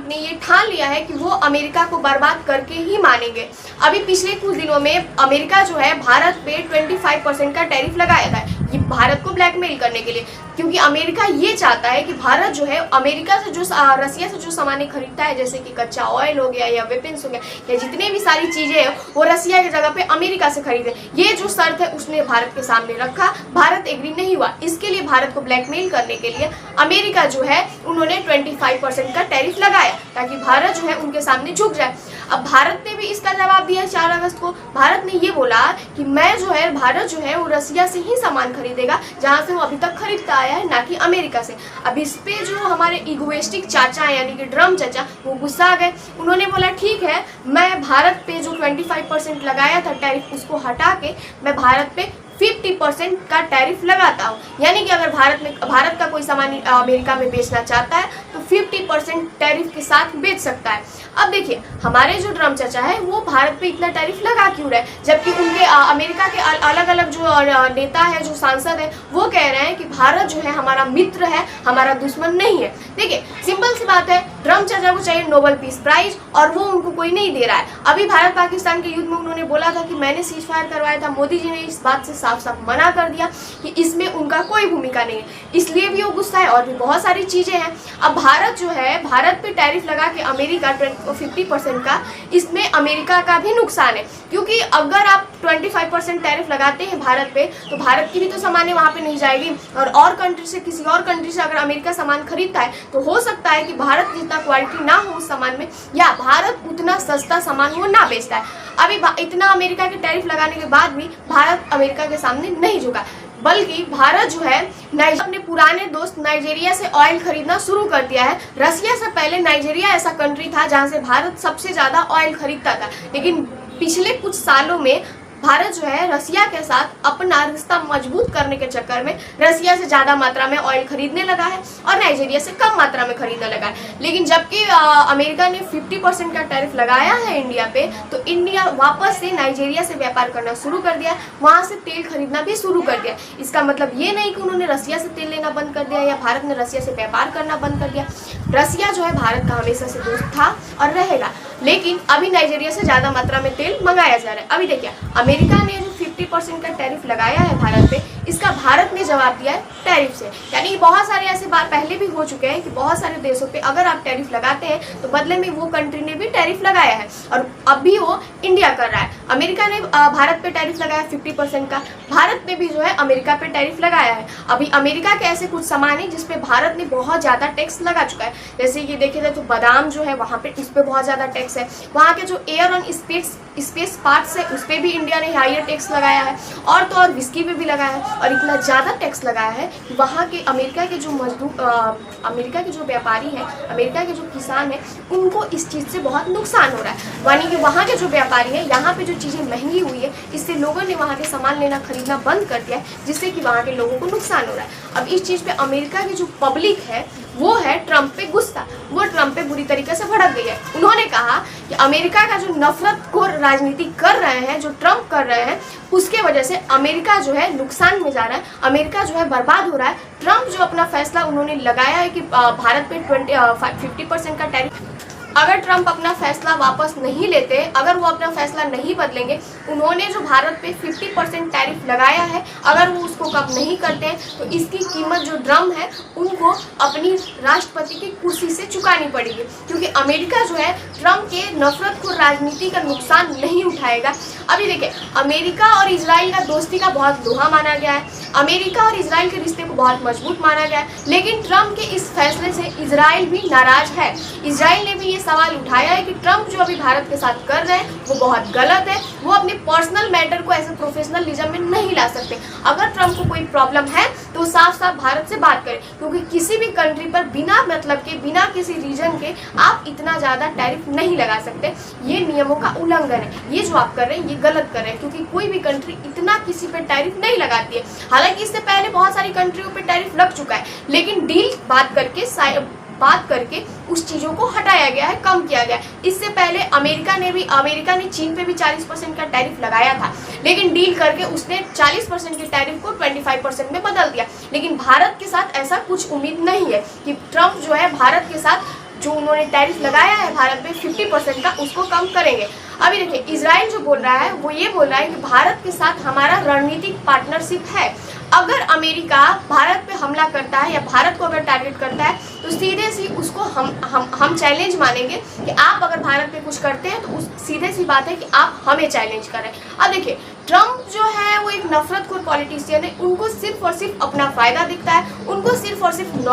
ने ये ठान लिया है कि वो अमेरिका को बर्बाद करके ही मानेंगे। अभी पिछले कुछ दिनों में अमेरिका जो है भारत पे 25% का टैरिफ लगाया था, ये भारत को ब्लैकमेल करने के लिए, क्योंकि अमेरिका ये चाहता है कि भारत जो है अमेरिका से जो रसिया से जो सामान खरीदता है, जैसे कि कच्चा ऑयल हो गया या वेपन्स हो गया या जितने भी सारी चीज़ें हैं, वो रसिया की जगह पे अमेरिका से खरीदे। ये जो शर्त है उसने भारत के सामने रखा, भारत एग्री नहीं हुआ। इसके लिए भारत को ब्लैकमेल करने के लिए अमेरिका जो है उन्होंने 25% का टैरिफ लगाया ताकि भारत जो है उनके सामने झुक जाए। अब भारत ने भी इसका जवाब दिया 4 अगस्त को। भारत ने ये बोला कि भारत जो है वो रसिया से ही सामान खरीदेगा जहां से वो अभी तक खरीदता आया है, ना कि अमेरिका से। अब इस पे जो हमारे इगोइस्टिक चाचा यानी कि ट्रम्प चाचा वो गुस्सा आ गए। उन्होंने बोला ठीक है, मैं भारत पे जो 25% लगाया था टैरिफ उसको हटा के मैं भारत पे 50% का टैरिफ लगाता हूँ। यानी कि अगर भारत का कोई सामान अमेरिका में बेचना चाहता है तो 50% टैरिफ के साथ बेच सकता है। अब देखिए हमारे जो ट्रम्प चाचा है वो भारत पे इतना टैरिफ लगा क्यों रहे, जबकि उनके अमेरिका के अलग अलग जो नेता है, जो सांसद है, वो कह रहे हैं कि भारत जो है हमारा मित्र है, हमारा दुश्मन नहीं है। देखिए सिंपल सी बात है, ट्रम्प चाचा को चाहिए नोबेल पीस प्राइज और वो उनको कोई नहीं दे रहा है। अभी भारत पाकिस्तान के युद्ध में उन्होंने बोला था कि मैंने सीज फायर करवाया था, मोदी जी ने इस बात से साफ साफ मना कर दिया कि इसमें उनका कोई भूमिका नहीं है, इसलिए भी वो गुस्सा है। और भी बहुत सारी चीजें हैं। अब भारत जो है भारत पे टैरिफ लगा के अमेरिका 50% का, इसमें अमेरिका का भी नुकसान है, क्योंकि अगर आप 25% टैरिफ लगाते हैं भारत पे तो भारत की भी तो सामानें वहाँ पे नहीं जाएगी। और कंट्री से, किसी और कंट्री से अगर अमेरिका सामान खरीदता है तो हो सकता है कि भारत जितना क्वालिटी ना हो उस सामान में, या भारत उतना सस्ता सामान वो ना बेचता है। अभी इतना अमेरिका के टैरिफ लगाने के बाद भी भारत अमेरिका के सामने नहीं झुका, बल्कि भारत जो है अपने पुराने दोस्त नाइजीरिया से ऑयल खरीदना शुरू कर दिया है। रसिया से पहले नाइजीरिया ऐसा कंट्री था जहां से भारत सबसे ज़्यादा ऑयल खरीदता था, लेकिन पिछले कुछ सालों में भारत जो है रसिया के साथ अपना रिश्ता मजबूत करने के चक्कर में रसिया से ज़्यादा मात्रा में ऑयल खरीदने लगा है और नाइजीरिया से कम मात्रा में खरीदने लगा है। लेकिन जबकि अमेरिका ने 50% का टैरिफ लगाया है इंडिया पे, तो इंडिया वापस से नाइजीरिया से व्यापार करना शुरू कर दिया, वहाँ से तेल खरीदना भी शुरू कर दिया। इसका मतलब ये नहीं कि उन्होंने रसिया से तेल लेना बंद कर दिया या भारत ने रसिया से व्यापार करना बंद कर दिया। रसिया जो है भारत का हमेशा से दोस्त था और रहेगा, लेकिन अभी नाइजीरिया से ज़्यादा मात्रा में तेल मंगाया जा रहा है। अभी देखिए अमेरिका ने जो 50% का टैरिफ लगाया है भारत पे, इसका भारत ने जवाब दिया है टैरिफ से। यानी बहुत सारे ऐसे बार पहले भी हो चुके हैं कि बहुत सारे देशों पे अगर आप टैरिफ लगाते हैं तो बदले में वो कंट्री ने भी टैरिफ लगाया है, और अभी वो इंडिया कर रहा है। अमेरिका ने भारत पे टैरिफ लगाया 50% का, भारत ने भी जो है अमेरिका पे टैरिफ लगाया है। अभी अमेरिका के ऐसे कुछ सामान है जिसपे भारत ने बहुत ज़्यादा टैक्स लगा चुका है, जैसे कि देखिए जाए तो बादाम जो है वहाँ पे इस पर बहुत ज़्यादा टैक्स है। वहाँ के जो एयर ऑन स्पेस पार्ट्स है उस पर भी इंडिया ने हायर टैक्स लगाया है, और तो और विस्की पे भी लगाया है, और इतना ज़्यादा टैक्स लगाया है कि वहाँ के अमेरिका के जो अमेरिका के जो व्यापारी हैं, अमेरिका के जो किसान हैं, उनको इस चीज़ से बहुत नुकसान हो रहा है। यानी कि वहाँ के जो व्यापारी हैं, यहाँ पे जो चीज़ें महंगी हुई है, इससे लोगों ने वहाँ के सामान लेना खरीदना बंद कर दिया है, जिससे कि वहाँ के लोगों को नुकसान हो रहा है। अब इस चीज़ पे अमेरिका की जो पब्लिक है वो है ट्रम्प पे गुस्सा, वो ट्रम्प पे बुरी तरीके से भड़क गई है। उन्होंने कहा कि अमेरिका का जो नफरत को राजनीति कर रहे हैं, जो ट्रम्प कर रहे हैं, उसके वजह से अमेरिका जो है नुकसान में जा रहा है, अमेरिका जो है बर्बाद हो रहा है। ट्रम्प जो अपना फैसला उन्होंने लगाया है कि भारत पे 50% का टैरिफ, अगर ट्रम्प अपना फैसला वापस नहीं लेते, अगर वो अपना फैसला नहीं बदलेंगे, उन्होंने जो भारत पे 50% टैरिफ लगाया है, अगर वो उसको कम नहीं करते हैं तो इसकी कीमत जो ट्रम्प है उनको अपनी राष्ट्रपति की कुर्सी से चुकानी पड़ेगी, क्योंकि अमेरिका जो है ट्रम्प के नफरत को राजनीति का नुकसान नहीं उठाएगा। अभी देखिए अमेरिका और इजराइल का दोस्ती का बहुत लोहा माना गया है, अमेरिका और इजराइल के रिश्ते को बहुत मजबूत माना गया है, लेकिन ट्रम्प के इस फैसले से इजराइल भी नाराज है। इजराइल ने भी ये सवाल उठाया है कि ट्रम्प जो अभी भारत के साथ कर रहे हैं वो बहुत गलत है, वो अपने पर्सनल मैटर को ऐसे प्रोफेशनलिज्म में नहीं ला सकते। अगर ट्रम्प को कोई प्रॉब्लम है तो साफ साफ भारत से बात करें, क्योंकि किसी भी कंट्री पर बिना मतलब के, बिना किसी रीजन के आप इतना ज़्यादा टैरिफ नहीं लगा सकते। ये नियमों का उल्लंघन है, ये जो आप कर रहे हैं ये गलत कर रहे हैं, क्योंकि कोई भी कंट्री इतना किसी पे टैरिफ नहीं लगाती है। हालांकि इससे पहले बहुत सारी कंट्रियों पे टैरिफ लग चुका है, लेकिन डील बात करके उस चीज़ों को हटाया गया है, कम किया गया है। इससे पहले अमेरिका ने चीन पे भी 40% का टैरिफ लगाया था, लेकिन डील करके उसने 40% के टैरिफ को 25% में बदल दिया। लेकिन भारत के साथ ऐसा कुछ उम्मीद नहीं है कि ट्रम्प जो है भारत के साथ जो उन्होंने टैरिफ लगाया है भारत पे 50% का, उसको कम करेंगे। अभी देखिए इजराइल जो बोल रहा है वो ये बोल रहा है कि भारत के साथ हमारा रणनीतिक पार्टनरशिप है। अगर अमेरिका भारत पे हमला करता है या भारत को अगर टारगेट करता है तो सीधे सी उसको हम चैलेंज मानेंगे कि आप अगर भारत पे कुछ करते हैं तो उस सीधे सी बात है कि आप हमें चैलेंज करें। अब देखिए ट्रम्प जो है वो एक नफरतखोर पॉलिटिशियन है, उनको सिर्फ और सिर्फ अपना फायदा दिखता है, उनको सिर्फ और सिर्फ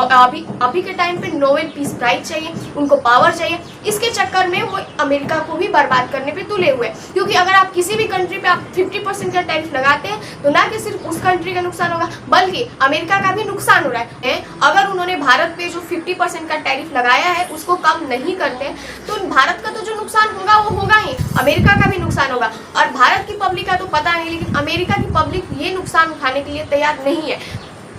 अभी के टाइम पे नोबेल पीस प्राइज चाहिए, उनको पावर चाहिए। इसके चक्कर में वो अमेरिका को भी बर्बाद करने पे तुले हुए, क्योंकि अगर आप किसी भी कंट्री पे आप 50% का टैरिफ लगाते हैं तो ना कि सिर्फ उस कंट्री का नुकसान होगा बल्कि अमेरिका का भी नुकसान हो रहा है। अगर उन्होंने भारत पे जो 50% का टैरिफ लगाया है उसको कम नहीं करते तो भारत का तो जो नुकसान होगा वो होगा ही, अमेरिका का भी नुकसान होगा। और भारत की पब्लिक का तो पता नहीं, लेकिन अमेरिका की पब्लिक ये नुकसान उठाने के लिए तैयार नहीं है।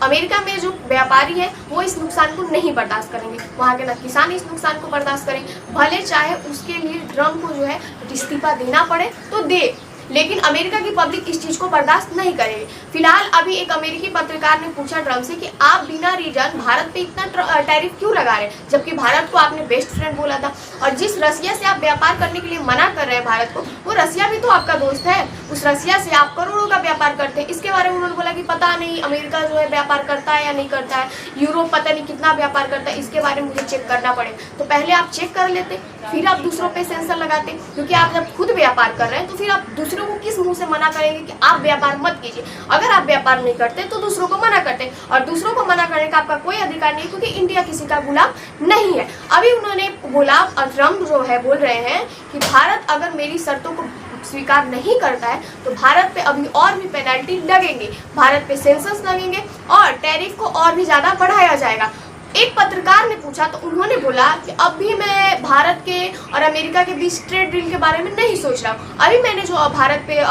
अमेरिका में जो व्यापारी है वो इस नुकसान को नहीं बर्दाश्त करेंगे, वहाँ के ना किसान इस नुकसान को बर्दाश्त करेंगे, भले चाहे उसके लिए ट्रम्प को जो है इस्तीफा देना पड़े तो दे, लेकिन अमेरिका की पब्लिक इस चीज़ को बर्दाश्त नहीं करेगी। फिलहाल अभी एक अमेरिकी पत्रकार ने पूछा ट्रम्प से कि आप बिना रीजन भारत पे इतना टैरिफ क्यों लगा रहे हैं, जबकि भारत को आपने बेस्ट फ्रेंड बोला था, और जिस रसिया से आप व्यापार करने के लिए मना कर रहे हैं भारत को, वो रसिया भी तो आपका दोस्त है, उस रसिया से आप करोड़ों का व्यापार करते हैं। इसके बारे में उन्होंने बोला कि पता नहीं अमेरिका जो है व्यापार करता है या नहीं करता है, यूरोप पता नहीं कितना व्यापार करता है, इसके बारे में मुझे चेक करना पड़ेगा। तो पहले आप चेक कर लेते फिर आप दूसरों पे सेंसर लगाते, क्योंकि आप जब खुद व्यापार कर रहे हैं तो फिर आप दूसरों को किस मुंह से मना करेंगे कि आप व्यापार मत कीजिए। अगर आप व्यापार नहीं करते तो दूसरों को मना करते, और दूसरों को मना करने का आपका कोई अधिकार नहीं, क्योंकि इंडिया किसी का गुलाम नहीं है। अभी उन्होंने बोला, ट्रम्प जो है बोल रहे हैं कि भारत अगर मेरी शर्तों को स्वीकार नहीं करता है तो भारत पे अभी और भी पेनल्टी लगेंगे, भारत पे सेंसस लगेंगे और टैरिफ को और भी ज़्यादा बढ़ाया जाएगा। एक पत्रकार ने पूछा तो उन्होंने बोला कि अभी मैं भारत के और अमेरिका के बीच ट्रेड डील के बारे में नहीं सोच रहा हूँ, अभी मैंने जो भारत पे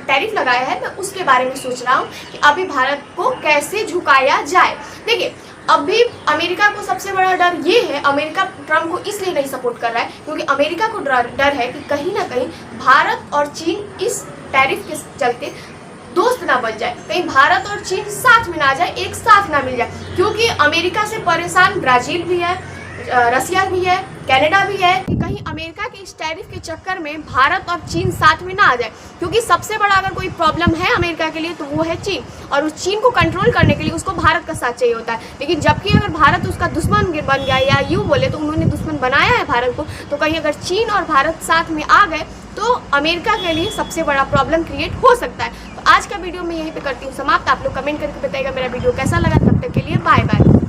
टैरिफ लगाया है मैं उसके बारे में सोच रहा हूँ कि अभी भारत को कैसे झुकाया जाए। देखिए अभी अमेरिका को सबसे बड़ा डर ये है, अमेरिका ट्रम्प को इसलिए नहीं सपोर्ट कर रहा है क्योंकि अमेरिका को डर है कि कहीं ना कहीं भारत और चीन इस टैरिफ के चलते दोस्त ना बन जाए, कहीं भारत और चीन साथ में ना जाए, एक साथ ना मिल जाए, क्योंकि अमेरिका से परेशान ब्राजील भी है, रसिया भी है, कनाडा भी है, कि कहीं अमेरिका के इस टैरिफ के चक्कर में भारत और चीन साथ में ना आ जाए, क्योंकि सबसे बड़ा अगर कोई प्रॉब्लम है अमेरिका के लिए तो वो है चीन, और उस चीन को कंट्रोल करने के लिए उसको भारत का साथ चाहिए होता है। लेकिन जबकि अगर भारत उसका दुश्मन बन गया, या यूँ बोले तो उन्होंने दुश्मन बनाया है भारत को, तो कहीं अगर चीन और भारत साथ में आ गए तो अमेरिका के लिए सबसे बड़ा प्रॉब्लम क्रिएट हो सकता है। तो आज का वीडियो मैं यहीं पे करती हूँ समाप्त। आप लोग कमेंट करके बताइएगा मेरा वीडियो कैसा लगा। तब तक के लिए बाय बाय।